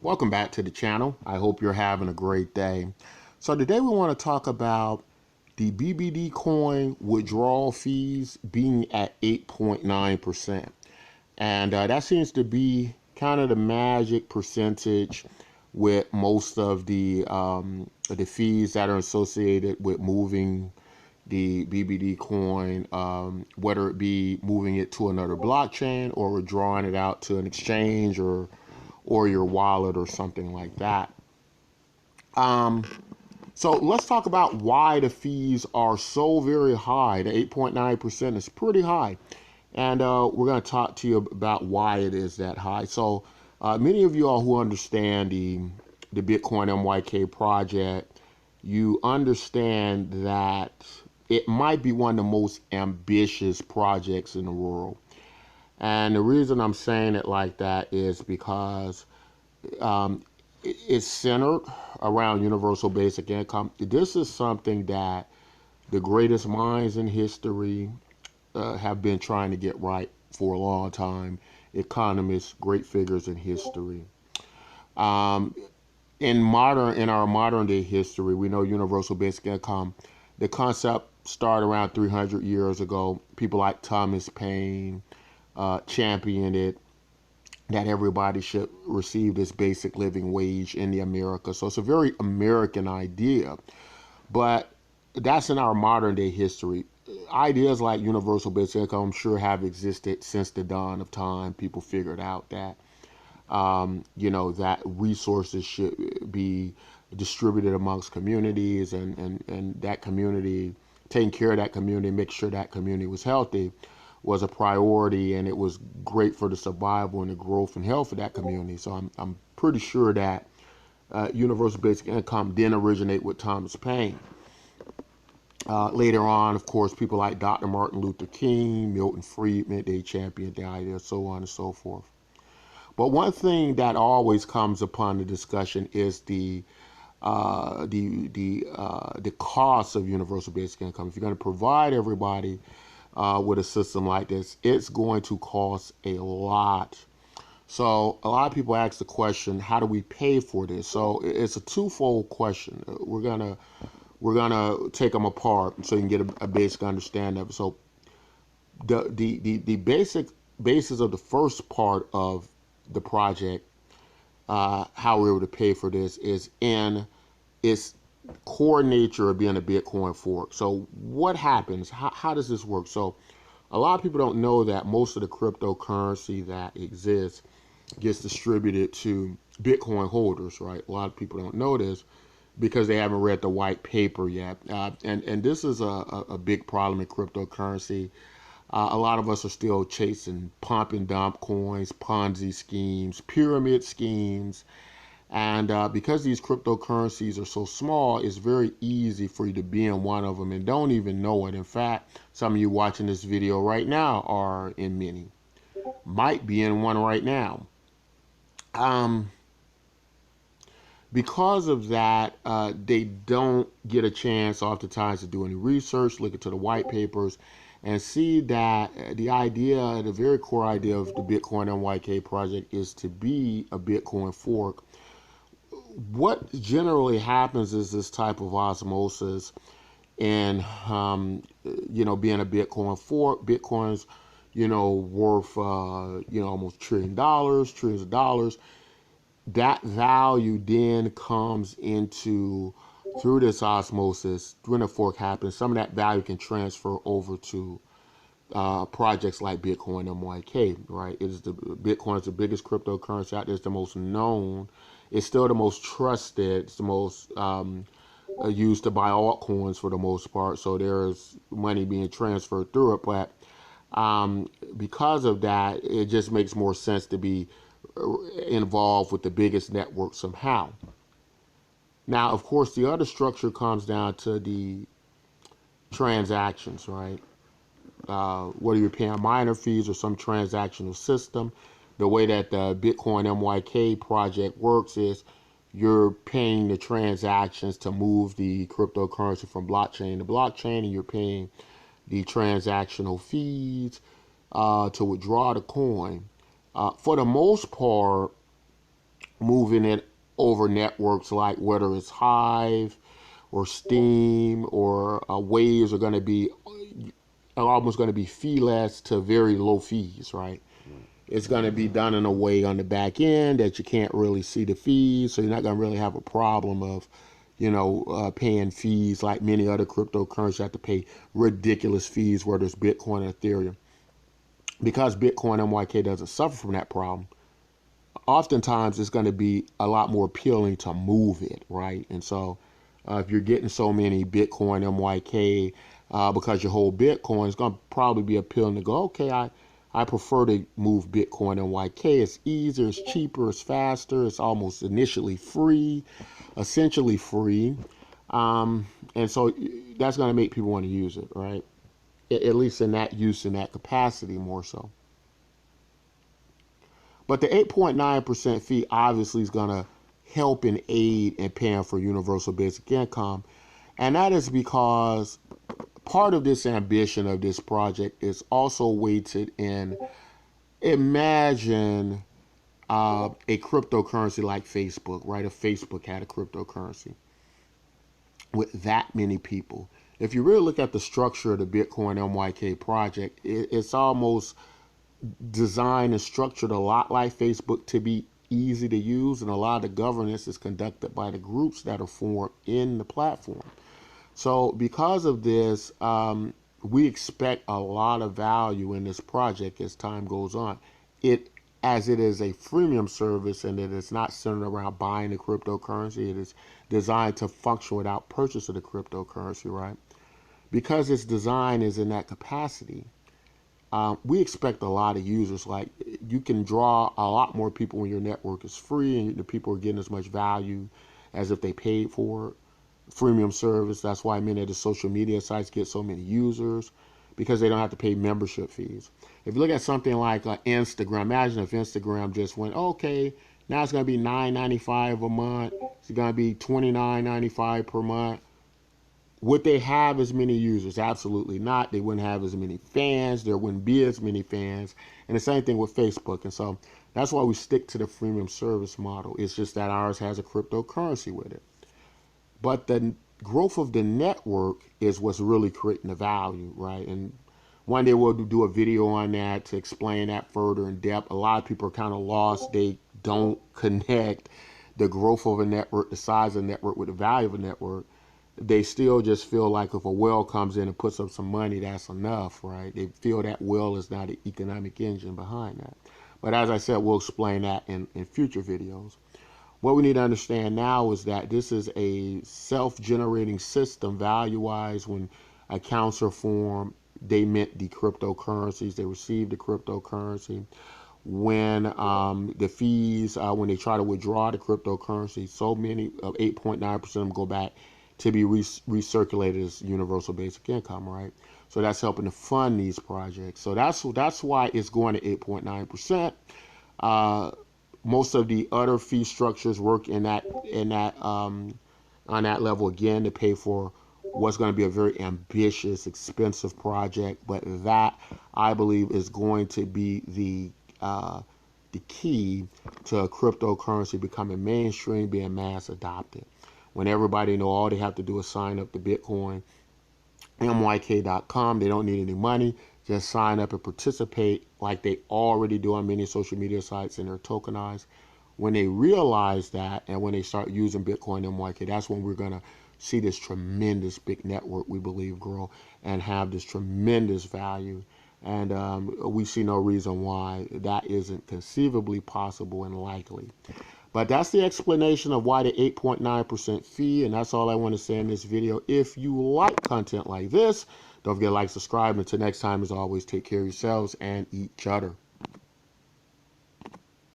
Welcome back to the channel. I hope you're having a great day. So today we want to talk about the BBD coin withdrawal fees being at 8.9%. And that seems to be kind of the magic percentage with most of the fees that are associated with moving the BBD coin, whether it be moving it to another blockchain or withdrawing it out to an exchange or your wallet or something like that. Um, so let's talk about why the fees are so very high. The 8.9% is pretty high. And we're going to talk to you about why it is that high. So many of you all who understand the Bitcoin MYK project, you understand that it might be one of the most ambitious projects in the world. And the reason I'm saying it like that is because um, it's centered around universal basic income. This is something that the greatest minds in history have been trying to get right for a long time. Economists, great figures in history. Um, in our modern day history, we know universal basic income. The concept started around 300 years ago. People like Thomas Paine championed it, that everybody should receive this basic living wage in the America. So it's a very American idea, but that's in our modern day history. Ideas like universal basic income, I'm sure, have existed since the dawn of time. People figured out that that resources should be distributed amongst communities, and that community, taking care of that community, make sure that community was healthy, was a priority, and it was great for the survival and the growth and health of that community. So I'm pretty sure that universal basic income didn't originate with Thomas Paine. Later on, of course, people like Dr. Martin Luther King, Milton Friedman, they championed the idea, so on and so forth. But one thing that always comes upon the discussion is the cost of universal basic income. If you're going to provide everybody with a system like this, it's going to cost a lot. So a lot of people ask the question, how do we pay for this? So it's a twofold question. We're gonna take them apart so you can get a basic understanding of it. So the basic basis of the first part of the project, how we're able to pay for this, is in its core nature of being a Bitcoin fork. So what happens? How does this work? So a lot of people don't know that most of the cryptocurrency that exists gets distributed to Bitcoin holders, right? A lot of people don't know this because they haven't read the white paper yet. And this is a big problem in cryptocurrency. A lot of us are still chasing pump and dump coins, Ponzi schemes, pyramid schemes. And because these cryptocurrencies are so small, it's very easy for you to be in one of them and don't even know it. In fact, some of you watching this video right now are in many, might be in one right now. Um, because of that, they don't get a chance oftentimes to do any research, look into the white papers, and see that the very core idea of the Bitcoin MYK project is to be a Bitcoin fork. What generally happens is this type of osmosis and being a Bitcoin fork. Bitcoin's worth almost trillions of dollars. That value then comes into, through this osmosis, when a fork happens, some of that value can transfer over to projects like Bitcoin MYK, right? It is Bitcoin is the biggest cryptocurrency out there. It's the most known. It's still the most trusted. It's the most used to buy altcoins for the most part. So there's money being transferred through it. But because of that, it just makes more sense to be involved with the biggest network somehow. Now, of course, the other structure comes down to the transactions, right? Whether you're paying minor fees or some transactional system. The way that the Bitcoin MYK project works is you're paying the transactions to move the cryptocurrency from blockchain to blockchain, and you're paying the transactional fees to withdraw the coin. For the most part, moving it over networks like whether it's Hive or Steam or Waves are going to be almost going to be fee-less to very low fees, right? It's going to be done in a way on the back end that you can't really see the fees, so you're not going to really have a problem of, paying fees like many other cryptocurrencies have to pay ridiculous fees, whether it's Bitcoin or Ethereum. Because Bitcoin MYK doesn't suffer from that problem, oftentimes it's going to be a lot more appealing to move it, right? And so if you're getting so many Bitcoin MYK because you hold Bitcoin, it's going to probably be appealing to go, okay, I prefer to move Bitcoin MYK. It's easier, it's cheaper, it's faster, it's almost initially free, essentially free. And so that's going to make people want to use it, right? At least in that use, in that capacity more so. But the 8.9% fee obviously is going to help and aid in paying for universal basic income. And that is because part of this ambition of this project is also weighted in, imagine a cryptocurrency like Facebook, right? If Facebook had a cryptocurrency with that many people. If you really look at the structure of the Bitcoin MYK project, it's almost designed and structured a lot like Facebook to be easy to use, and a lot of the governance is conducted by the groups that are formed in the platform. So because of this, we expect a lot of value in this project as time goes on. As it is a freemium service and it is not centered around buying the cryptocurrency, it is designed to function without purchase of the cryptocurrency, right? Because its design is in that capacity, we expect a lot of users. Like, you can draw a lot more people when your network is free and the people are getting as much value as if they paid for it. Freemium service. That's why many of the social media sites get so many users, because they don't have to pay membership fees. If you look at something like Instagram, imagine if Instagram just went, okay, now it's going to be $9.95 a month. It's going to be $29.95 per month. Would they have as many users? Absolutely not. They wouldn't have as many fans. There wouldn't be as many fans. And the same thing with Facebook. And so that's why we stick to the freemium service model. It's just that ours has a cryptocurrency with it. But the growth of the network is what's really creating the value, right? And one day we'll do a video on that to explain that further in depth. A lot of people are kind of lost. They don't connect the growth of a network, the size of a network, with the value of a network. They still just feel like if a whale comes in and puts up some money, that's enough, right? They feel that whale is not an economic engine behind that. But as I said, we'll explain that in future videos. What we need to understand now is that this is a self-generating system value-wise. When accounts are formed, they mint the cryptocurrencies, they receive the cryptocurrency. When the fees, when they try to withdraw the cryptocurrency, so many of 8.9% of them go back to be recirculated as universal basic income, right? So that's helping to fund these projects. So that's why it's going to 8.9%. Most of the other fee structures work on that level again to pay for what's going to be a very ambitious, expensive project. But that, I believe, is going to be the key to cryptocurrency becoming mainstream, being mass adopted. When everybody know all they have to do is sign up to Bitcoin, myk.com. They don't need any money. Just sign up and participate like they already do on many social media sites, and they're tokenized. When they realize that, and when they start using Bitcoin MYK, that's when we're going to see this tremendous big network, we believe, grow and have this tremendous value. And we see no reason why that isn't conceivably possible and likely. But that's the explanation of why the 8.9% fee, and that's all I want to say in this video. If you like content like this, don't forget to like, subscribe, and until next time, as always, take care of yourselves and each other.